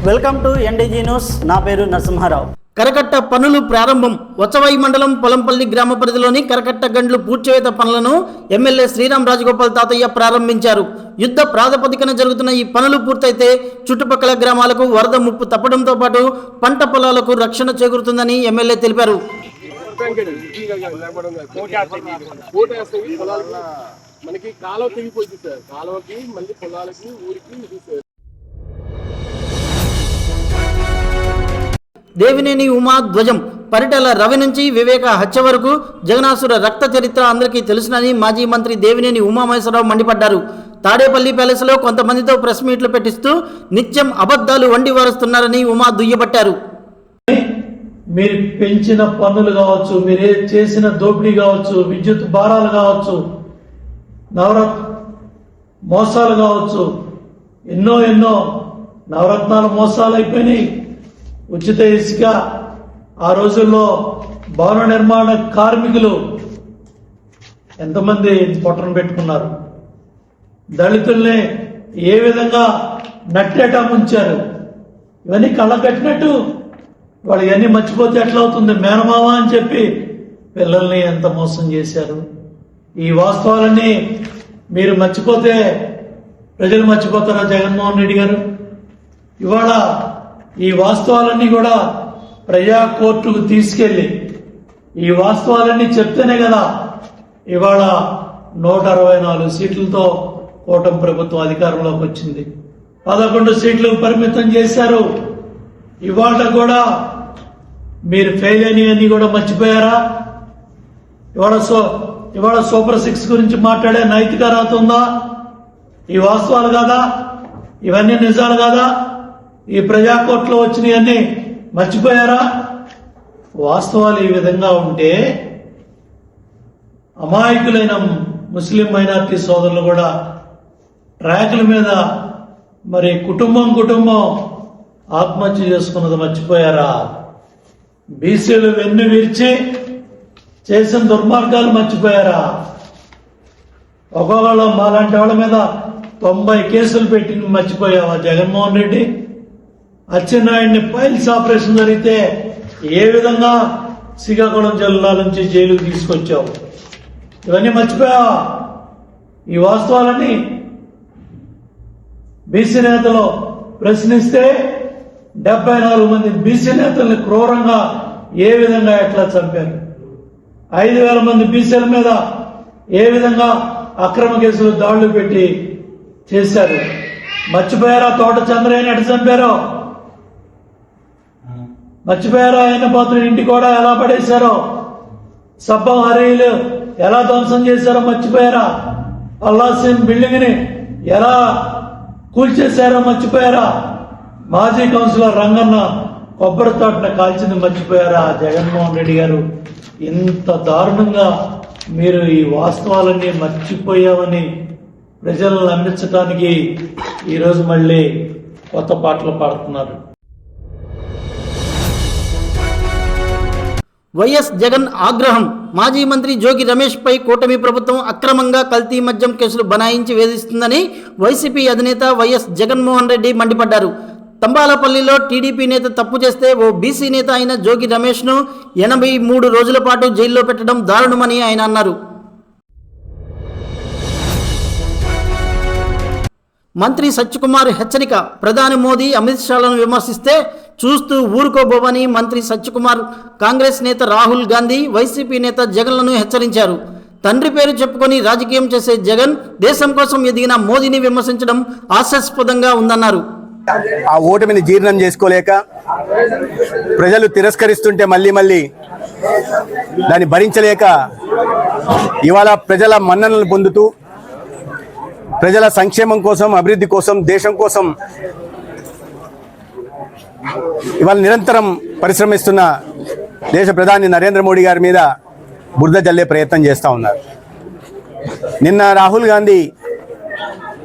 Welcome to ఎన్డీజీ news. నా పేరు నరసింహారావు. కరకట్ట పనులు ప్రారంభం. వచ్చవై మండలం పొలంపల్లి గ్రామ పరిధిలోని కరకట్ట గండ్లు పూడ్చివేత పనులను ఎమ్మెల్యే శ్రీరామ్ రాజగోపాల్ తాతయ్య ప్రారంభించారు. యుద్ధ ప్రాతిపదికన జరుగుతున్న ఈ పనులు పూర్తయితే చుట్టుపక్కల గ్రామాలకు వరద ముప్పు తప్పడంతో పాటు పంట పొలాలకు రక్షణ చేకూరుతుందని ఎమ్మెల్యే తెలిపారు. మనకి కాలువ తెగిపోయింది సార్, కాలువకి మళ్ళీ పొలాలకి ఊరికి. దేవినేని ఉమా ధ్వజం. పరిటాల రవి నుంచి వివేక హత్య వరకు జగనాసుర రక్త చరిత్ర అందరికీ తెలుసునని మాజీ మంత్రి దేవినేని ఉమామహేశ్వరరావు మండిపడ్డారు. తాడేపల్లి ప్యాలెస్లో కొంతమందితో ప్రెస్ మీట్లు పెట్టిస్తూ నిత్యం అబద్ధాలు వండి వారుస్తున్నారని ఉమా దుయ్యబట్టారు. మీరు పెంచిన పన్నులు కావచ్చు, మీరు చేసిన దోపిడీ కావచ్చు, విద్యుత్ భారాలు కావచ్చు, నవరత్న మోసాలు కావచ్చు, ఎన్నో నవరత్నాల మోసాలు అయిపోయినాయి. ఉచిత ఇసుక, ఆ రోజుల్లో భవన నిర్మాణ కార్మికులు ఎంతమంది పొట్టను పెట్టుకున్నారు. దళితుల్ని ఏ విధంగా నట్టేటా ముంచారు. ఇవన్నీ కళ్ళ కట్టినట్టు వాళ్ళు ఇవన్నీ మర్చిపోతే ఎట్లా అవుతుంది? మేనమామ అని చెప్పి పిల్లల్ని ఎంత మోసం చేశారు. ఈ వాస్తవాలన్నీ మీరు మర్చిపోతే ప్రజలు మర్చిపోతారా జగన్మోహన్ రెడ్డి గారు? ఇవాళ ఈ వాస్తవాలన్నీ కూడా ప్రజా కోర్టుకు తీసుకెళ్లి ఈ వాస్తవాలన్నీ చెప్తేనే కదా ఇవాళ 164 సీట్లతో కూటమి ప్రభుత్వం అధికారంలోకి వచ్చింది. 11 సీట్లకు పరిమితం చేశారు. ఇవాళ కూడా మీరు ఫెయిల్ అయినవన్నీ కూడా మర్చిపోయారా? ఇవాళ సూపర్ 6 గురించి మాట్లాడే నైతిక అర్హత ఉందా? ఈ వాస్తవాలు కాదా? ఇవన్నీ నిజాలు కాదా? ఈ ప్రజాకోర్టులో వచ్చినవన్నీ మర్చిపోయారా? వాస్తవాలు ఈ విధంగా ఉంటే అమాయకులైన ముస్లిం మైనార్టీ సోదరులు కూడా ట్రాకుల మీద మరి కుటుంబం ఆత్మహత్య చేసుకున్నది మర్చిపోయారా? బీసీలు వెన్ను విరిచి చేసిన దుర్మార్గాలు మర్చిపోయారా? ఒక్కొక్కళ్ళు మాలాంటి వాళ్ళ మీద 90 కేసులు పెట్టి మర్చిపోయావా జగన్మోహన్ రెడ్డి? అచ్చెన్నాయుడిని పైల్స్ ఆపరేషన్ జరిగితే ఏ విధంగా శ్రీకాకుళం జిల్లా నుంచి జైలుకు తీసుకొచ్చావు? ఇవన్నీ మర్చిపోయావా? ఈ వాస్తవాలన్నీ బీసీ నేతలు ప్రశ్నిస్తే 74 మంది బీసీ నేతల్ని క్రూరంగా ఏ విధంగా ఎట్లా చంపారు? 5,000 మంది బీసీల మీద ఏ విధంగా అక్రమ కేసులు దాడులు పెట్టి చేశారు? మర్చిపోయారా? తోట చంద్రయ్యని ఎట్లా చంపారో మర్చిపోయారా? ఆయన పాత్ర ఇంటి కూడా ఎలా పడేశారో, సబ్బం హరీలు ఎలా ధ్వంసం చేశారో మర్చిపోయారా? అల్లాసీన్ బిల్డింగ్ ని ఎలా కూల్చేశారో మర్చిపోయారా? మాజీ కౌన్సిలర్ రంగన్న కొబ్బరి తోటను కాల్చింది మర్చిపోయారా? జగన్మోహన్ రెడ్డి గారు ఇంత దారుణంగా మీరు ఈ వాస్తవాలన్నీ మర్చిపోయామని ప్రజలను నమ్మించడానికి ఈరోజు మళ్ళీ కొత్త పాటలు పాడుతున్నారు. వైఎస్ జగన్ ఆగ్రహం. మాజీ మంత్రి జోగి రమేష్ పై కూటమి ప్రభుత్వం అక్రమంగా కల్తీ మద్యం కేసులు బనాయించి వేధిస్తుందని వైసీపీ అధినేత వైఎస్ జగన్మోహన్ రెడ్డి మండిపడ్డారు. తంబాలపల్లిలో టీడీపీ నేత తప్పు చేస్తే ఓ బీసీ నేత అయిన జోగి రమేష్ను 83 రోజుల పాటు జైల్లో పెట్టడం దారుణమని ఆయన అన్నారు. మంత్రి సత్యకుమార్ హెచ్చరిక. ప్రధాని మోదీ అమిత్ షాలను విమర్శిస్తే చూస్తూ ఊరుకోబోవని మంత్రి సత్యకుమార్ కాంగ్రెస్ నేత రాహుల్ గాంధీ, వైసీపీ నేత జగన్లను హెచ్చరించారు. తండ్రి పేరు చెప్పుకొని రాజకీయం చేసే జగన్ దేశం కోసం ఎదిగిన మోదీని విమర్శించడం హాస్యాస్పదంగా ఉందన్నారు. ఆ ఓటమిని జీర్ణం చేసుకోలేక ప్రజలు తిరస్కరిస్తుంటే మళ్ళీ దాన్ని భరించలేక ఇవాళ ప్రజల మన్ననలు పొందుతూ ప్రజల సంక్షేమం కోసం, అభివృద్ధి కోసం, దేశం కోసం ఇవాళ నిరంతరం పరిశ్రమిస్తున్న దేశ ప్రధాని నరేంద్ర మోడీ గారి మీద బురద జల్లే ప్రయత్నం చేస్తూ ఉన్నారు. నిన్న రాహుల్ గాంధీ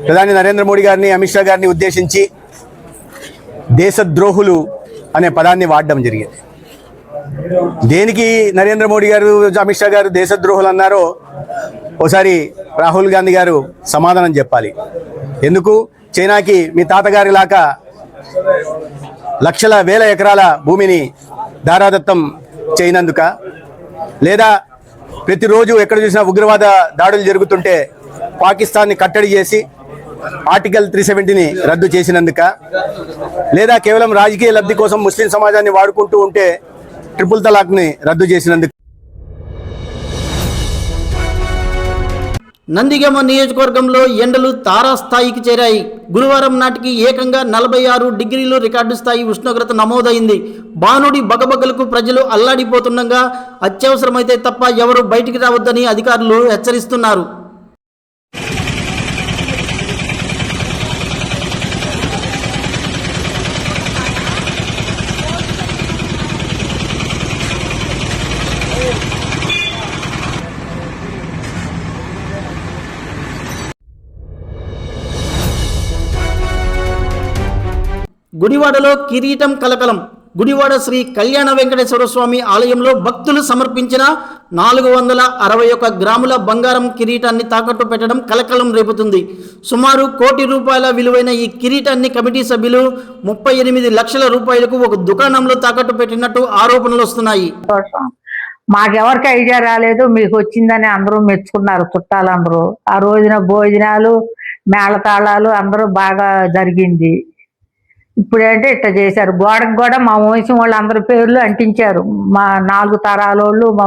ప్రధాని నరేంద్ర మోడీ గారిని, అమిత్ షా గారిని ఉద్దేశించి దేశద్రోహులు అనే పదాన్ని వాడడం జరిగింది. దేనికి నరేంద్ర మోడీ గారు, అమిత్ షా గారు దేశద్రోహులు అన్నారో ఒకసారి రాహుల్ గాంధీ గారు సమాధానం చెప్పాలి. ఎందుకు చైనాకి మీ తాతగారి లాగా లక్షల వేల ఎకరాల భూమిని దారాదత్తం చేయనందుక, లేదా ప్రతిరోజు ఎక్కడ చూసినా ఉగ్రవాద దాడులు జరుగుతుంటే పాకిస్తాన్ని కట్టడి చేసి ఆర్టికల్ 370ని రద్దు చేసినందుక, లేదా కేవలం రాజకీయ లబ్ధి కోసం ముస్లిం సమాజాన్ని వాడుకుంటూ ఉంటే ట్రిపుల్ తలాక్ని రద్దు చేసినందుకు. నందిగామ నియోజకవర్గంలో ఎండలు తారాస్థాయికి చేరాయి. గురువారం నాటికి ఏకంగా 46 డిగ్రీలు రికార్డు స్థాయి ఉష్ణోగ్రత నమోదైంది. బానుడి బగబగలకు ప్రజలు అల్లాడిపోతుండగా అత్యవసరమైతే తప్ప ఎవరు బయటికి రావద్దని అధికారులు హెచ్చరిస్తున్నారు. గుడివాడలో కిరీటం కలకలం. గుడివాడ శ్రీ కళ్యాణ వెంకటేశ్వర స్వామి ఆలయంలో భక్తులు సమర్పించిన 461 గ్రాముల బంగారం కిరీటాన్ని తాకట్టు పెట్టడం కలకలం రేపుతుంది. సుమారు ₹1,00,00,000 విలువైన ఈ కిరీటాన్ని కమిటీ సభ్యులు 38 లక్షల రూపాయలకు ఒక దుకాణంలో తాకట్టు పెట్టినట్టు ఆరోపణలు వస్తున్నాయి. మాకెవరికి ఐడియా రాలేదు, మీకు వచ్చిందని అందరూ మెచ్చుకున్నారు చుట్టాలందరూ. ఆ రోజున భోజనాలు, మేళతాళాలు అందరూ బాగా జరిగింది. ఇప్పుడంటే ఇట్లా చేశారు. గోడకు కూడా మా వంశం వాళ్ళు అందరి పేర్లు అంటించారు. మా 4 తరాల వాళ్ళు, మా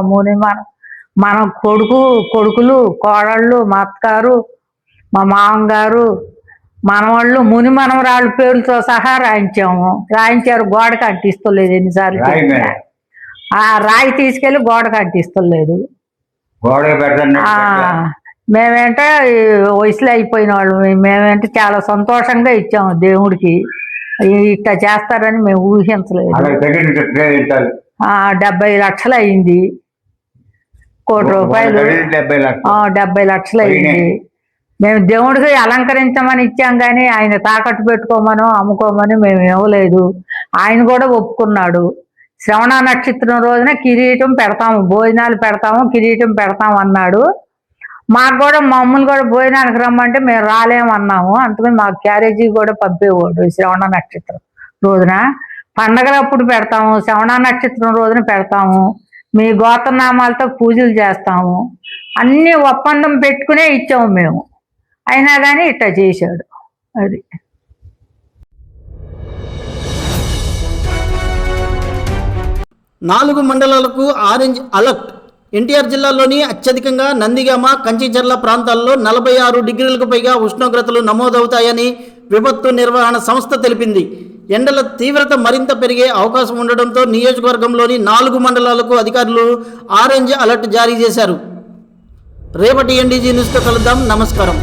మన కొడుకులు, కోడళ్ళు, మా అత్తగారు, మా మామగారు, మనవాళ్ళు, ముని మనవరాళ్ళ పేర్లతో సహా రాయించారు. గోడకు అంటిస్తలేదు. ఎన్నిసార్లు ఆ రాయి తీసుకెళ్లి గోడకు అంటిస్తలేదు. మేమేంటే వయసులో అయిపోయిన వాళ్ళు, మేమేంటే చాలా సంతోషంగా ఇచ్చాము దేవుడికి. ఇట్లా చేస్తారని మేము ఊహించలేదు. 70 లక్షలు అయింది. ₹1,00,00,000 70 లక్షలు అయింది. మేము దేవుడికి అలంకరించమని ఇచ్చాం కానీ ఆయన తాకట్టు పెట్టుకోమనో అమ్ముకోమని మేము ఇవ్వలేదు. ఆయన కూడా ఒప్పుకున్నాడు. శ్రవణ నక్షత్రం రోజున కిరీటం పెడతాము, భోజనాలు పెడతాము, కిరీటం పెడతాము అన్నాడు. మాకు కూడా మమ్మల్ని కూడా భోజనానికి రమ్మంటే మేము రాలేమన్నాము. అందుకని మాకు క్యారేజీ కూడా పంపేవాడు. శ్రవణ నక్షత్రం రోజున పండగలప్పుడు పెడతాము, శ్రవణ నక్షత్రం రోజున పెడతాము, మీ గోత్రనామాలతో పూజలు చేస్తాము, అన్ని ఒప్పందం పెట్టుకునే ఇచ్చాము మేము. అయినా కానీ ఇట్లా చేశాడు. అది 4 మండలాలకు ఆరెంజ్ అలర్ట్. ఎన్టీఆర్ జిల్లాలోని అత్యధికంగా నందిగామ, కంచిచర్ల ప్రాంతాల్లో 46 డిగ్రీలకు పైగా ఉష్ణోగ్రతలు నమోదవుతాయని విపత్తు నిర్వహణ సంస్థ తెలిపింది. ఎండల తీవ్రత మరింత పెరిగే అవకాశం ఉండడంతో నియోజకవర్గంలోని 4 మండలాలకు అధికారులు ఆరెంజ్ అలర్ట్ జారీ చేశారు. రేపటి ఎన్డీజీ న్యూస్తో కలుద్దాం. నమస్కారం.